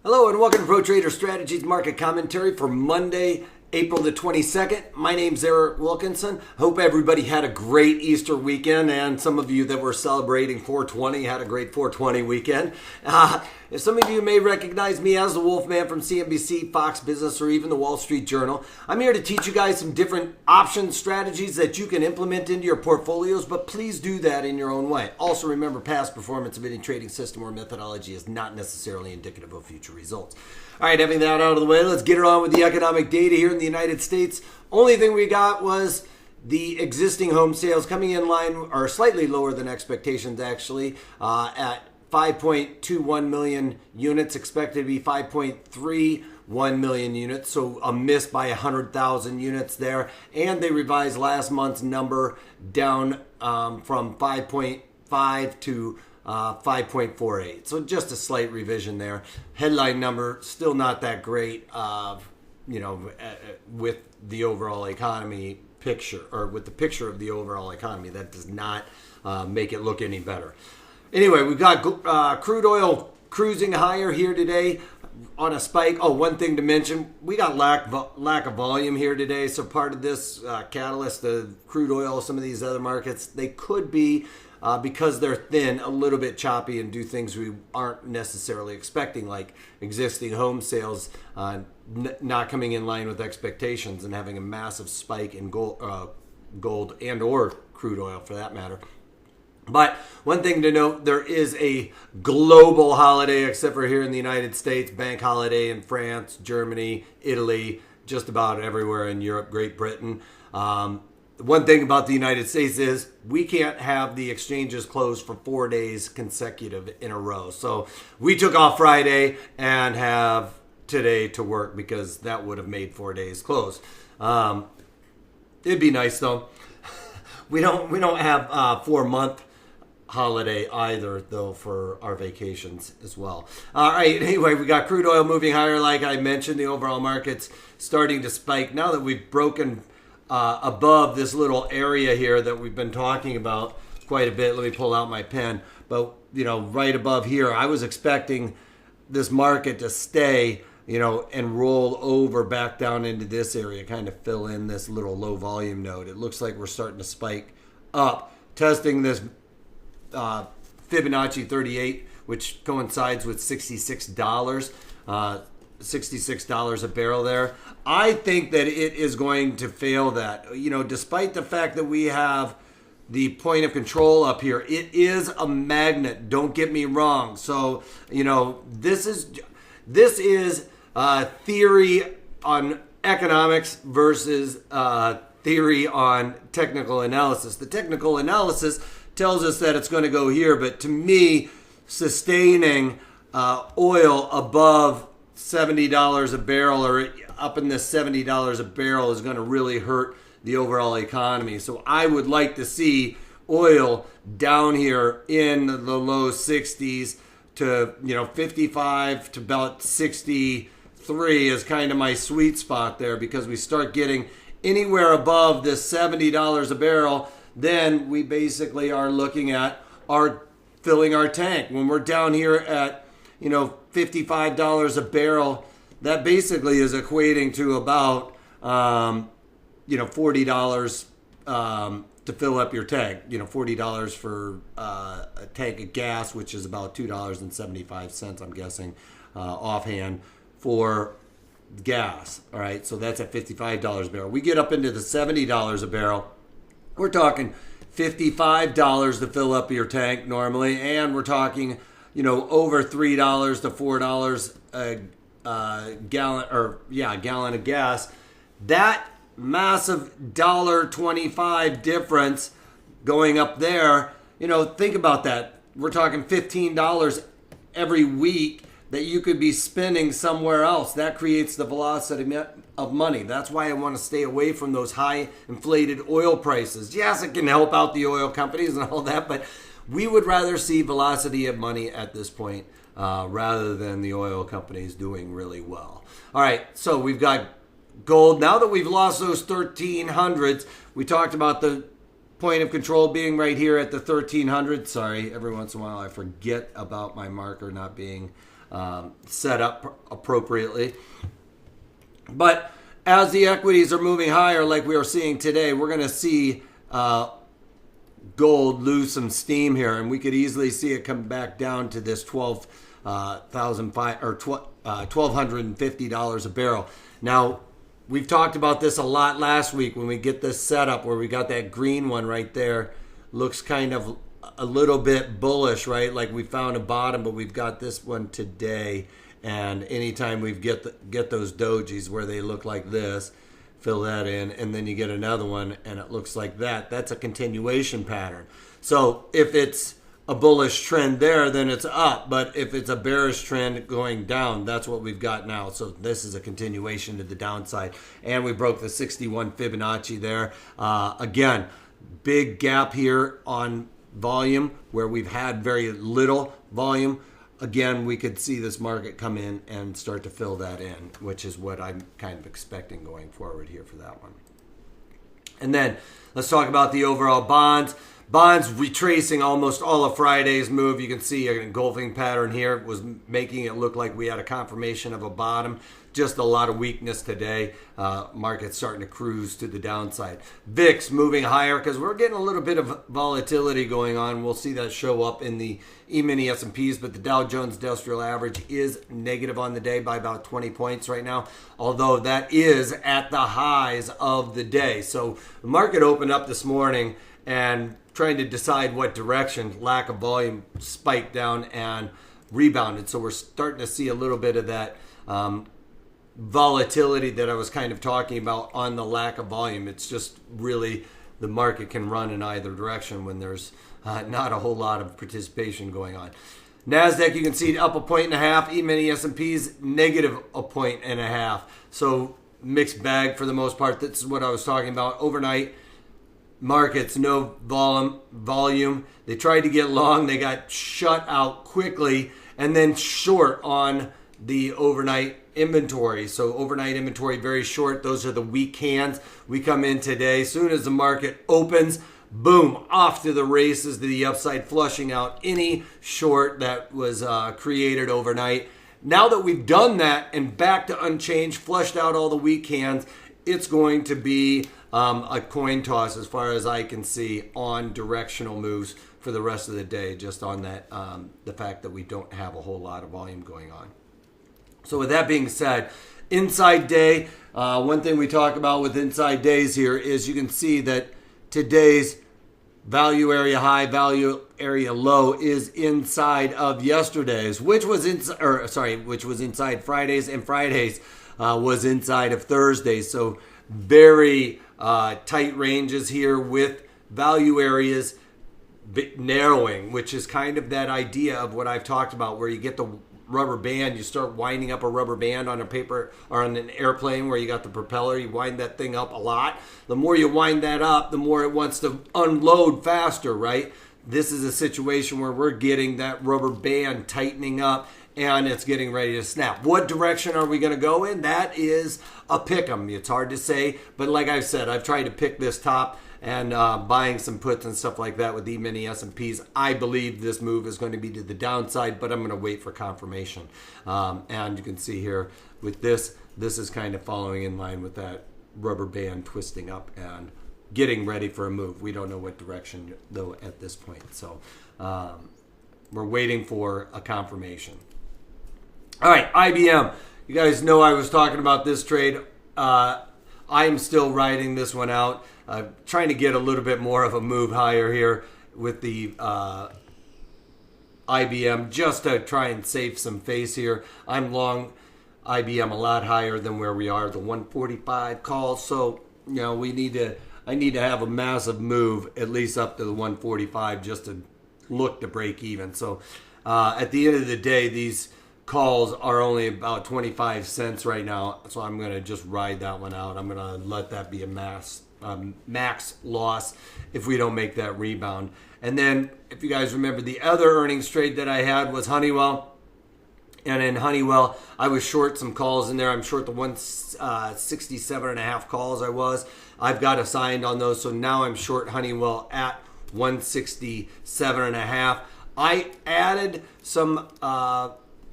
Hello and welcome to Pro Trader Strategies Market Commentary for Monday, April the 22nd. My name's Eric Wilkinson. Hope everybody had a great Easter weekend, and some of you that were celebrating 420 had a great 420 weekend. Some of you may recognize me as the Wolfman from CNBC, Fox Business, or even the Wall Street Journal. I'm here to teach you guys some different option strategies that you can implement into your portfolios, but please do that in your own way. Also remember, past performance of any trading system or methodology is not necessarily indicative of future results. All right, having that out of the way, let's get it on with the economic data here in the United States. Only thing we got was the existing home sales coming in line, or slightly lower than expectations actually, at 5.21 million units, expected to be 5.31 million units, so a miss by 100,000 units there. And they revised last month's number down from 5.5 to 5.48. So just a slight revision there. Headline number still not that great, with the overall economy picture, or with the picture of the overall economy. That does not make it look any better. Anyway, we've got crude oil cruising higher here today on a spike. Oh, one thing to mention, we got lack of volume here today. So part of this catalyst, the crude oil, some of these other markets, they could be, because they're thin, a little bit choppy and do things we aren't necessarily expecting, like existing home sales not coming in line with expectations and having a massive spike in gold and or crude oil for that matter. But one thing to note, there is a global holiday, except for here in the United States, bank holiday in France, Germany, Italy, just about everywhere in Europe, Great Britain. One thing about the United States is we can't have the exchanges closed for 4 days consecutive in a row. So we took off Friday and have today to work because that would have made 4 days closed. It'd be nice though. We don't have 4-month holiday either, though, for our vacations as well. All right, anyway, we got crude oil moving higher. Like I mentioned, the overall market's starting to spike. Now that we've broken above this little area here that we've been talking about quite a bit. Let me pull out my pen. But, right above here, I was expecting this market to stay, and roll over back down into this area, kind of fill in this little low volume node. It looks like we're starting to spike up, testing this Fibonacci 38, which coincides with $66, $66 a barrel there. I think that it is going to fail that. Despite the fact that we have the point of control up here, it is a magnet. Don't get me wrong. So, this is theory on economics versus theory on technical analysis. The technical analysis tells us that it's going to go here, but to me, sustaining oil above $70 a barrel or up in this $70 a barrel is going to really hurt the overall economy. So I would like to see oil down here in the low 60s to 55 to about 63 is kind of my sweet spot there, because we start getting anywhere above this $70 a barrel, then we basically are looking at filling our tank. When we're down here at $55 a barrel, that basically is equating to about $40 to fill up your tank. $40 for a tank of gas, which is about $2.75, I'm guessing, offhand, for gas. All right, so that's at $55 a barrel. We get up into the $70 a barrel, we're talking $55 to fill up your tank normally, and we're talking over $3 to $4 a gallon of gas. That massive $1.25 difference going up there, think about that. We're talking $15 every week that you could be spending somewhere else. That creates the velocity of money. That's why I want to stay away from those high inflated oil prices. Yes, it can help out the oil companies and all that, but we would rather see velocity of money at this point rather than the oil companies doing really well. All right, so we've got gold. Now that we've lost those 1300s, we talked about the point of control being right here at the 1300. Sorry, every once in a while I forget about my marker not being set up appropriately. But as the equities are moving higher, like we are seeing today, we're going to see gold lose some steam here, and we could easily see it come back down to this $1,250 a barrel. Now, we've talked about this a lot last week when we get this setup where we got that green one right there. Looks kind of a little bit bullish, right? Like we found a bottom, but we've got this one today. And anytime we get those dojis where they look like this, fill that in, and then you get another one and it looks like that. That's a continuation pattern. So if it's a bullish trend there, then it's up. But if it's a bearish trend going down, that's what we've got now. So this is a continuation to the downside. And we broke the 61 Fibonacci there. Again, big gap here on volume where we've had very little volume. Again, we could see this market come in and start to fill that in, which is what I'm kind of expecting going forward here for that one. And then let's talk about the overall bonds. Bonds retracing almost all of Friday's move. You can see an engulfing pattern here was making it look like we had a confirmation of a bottom. Just a lot of weakness today. Market starting to cruise to the downside. VIX moving higher because we're getting a little bit of volatility going on. We'll see that show up in the E-mini S&Ps, but the Dow Jones Industrial Average is negative on the day by about 20 points right now, although that is at the highs of the day. So the market opened up this morning and trying to decide what direction, lack of volume spiked down and rebounded. So we're starting to see a little bit of that volatility that I was kind of talking about on the lack of volume. It's just really the market can run in either direction when there's not a whole lot of participation going on. NASDAQ, you can see up 1.5. E-mini S&Ps negative 1.5. So mixed bag for the most part. This is what I was talking about. Overnight markets, no volume. They tried to get long. They got shut out quickly and then short on the overnight inventory. So overnight inventory very short. Those are the weak hands. We come in today. As soon as the market opens, boom, off to the races to the upside, flushing out any short that was created overnight. Now that we've done that and back to unchanged, flushed out all the weak hands, it's going to be a coin toss as far as I can see on directional moves for the rest of the day, just on that the fact that we don't have a whole lot of volume going on. So with that being said, inside day, one thing we talk about with inside days here is you can see that today's value area high, value area low is inside of yesterday's, which was inside Fridays, and Fridays was inside of Thursdays. So very tight ranges here with value areas narrowing, which is kind of that idea of what I've talked about, where you get the rubber band, you start winding up a rubber band on a paper or on an airplane where you got the propeller, you wind that thing up a lot. The more you wind that up, the more it wants to unload faster, right? This is a situation where we're getting that rubber band tightening up and it's getting ready to snap. What direction are we going to go in? That is a pick 'em. It's hard to say, but like I've said, I've tried to pick this top and buying some puts and stuff like that with E-mini S&Ps. I believe this move is going to be to the downside, but I'm going to wait for confirmation. And you can see here with this is kind of following in line with that rubber band twisting up and getting ready for a move. We don't know what direction, though, at this point. So we're waiting for a confirmation. All right, IBM. You guys know I was talking about this trade. I'm still riding this one out. Trying to get a little bit more of a move higher here with the IBM just to try and save some face here. I'm long IBM a lot higher than where we are, the 145 call. So, you know, I need to have a massive move at least up to the 145 just to look to break even. So at the end of the day, these calls are only about 25 cents right now. So I'm going to just ride that one out. I'm going to let that be a max loss if we don't make that rebound. And then if you guys remember, the other earnings trade that I had was Honeywell. And in Honeywell, I was short some calls in there. I'm short the 167.5 calls I was. I've got assigned on those. So now I'm short Honeywell at 167.5. I added some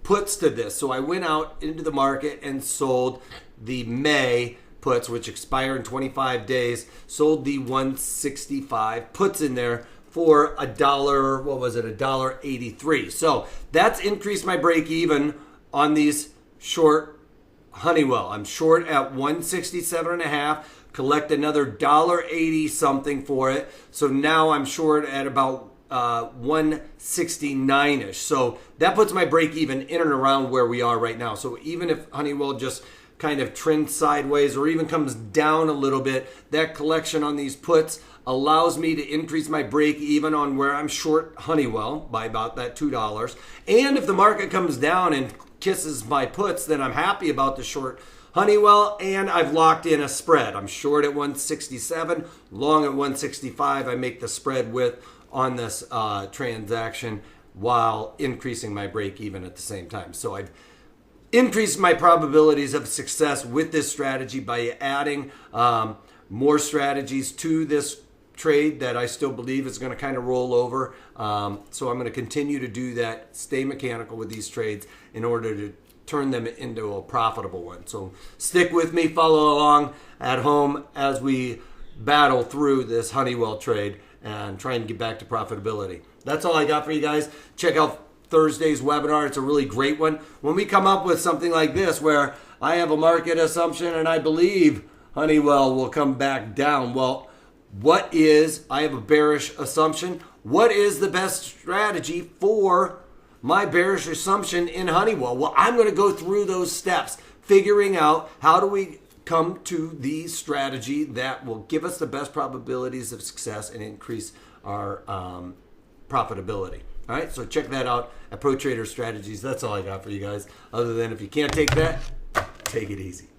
puts to this. So I went out into the market and sold the May puts, which expire in 25 days, sold the 165 puts in there for $1, what was it, $1.83. So that's increased my break even on these short Honeywell. I'm short at 167.5, collect another $1.80 something for it. So now I'm short at about 169-ish. So that puts my break even in and around where we are right now. So even if Honeywell just kind of trends sideways or even comes down a little bit, that collection on these puts allows me to increase my break even on where I'm short Honeywell by about that $2. And if the market comes down and kisses my puts, then I'm happy about the short Honeywell, and I've locked in a spread. I'm short at 167, long at 165. I make the spread width on this transaction while increasing my break even at the same time. So I've increased my probabilities of success with this strategy by adding more strategies to this trade that I still believe is going to kind of roll over. So I'm going to continue to do that, stay mechanical with these trades in order to turn them into a profitable one. So stick with me, follow along at home as we battle through this Honeywell trade and try and get back to profitability. That's all I got for you guys. Check out Thursday's webinar. It's a really great one. When we come up with something like this where I have a market assumption and I believe Honeywell will come back down, well, I have a bearish assumption. What is the best strategy for my bearish assumption in Honeywell? Well, I'm going to go through those steps, figuring out how do we come to the strategy that will give us the best probabilities of success and increase our profitability. All right, so check that out at Pro Trader Strategies. That's all I got for you guys. Other than if you can't take that, take it easy.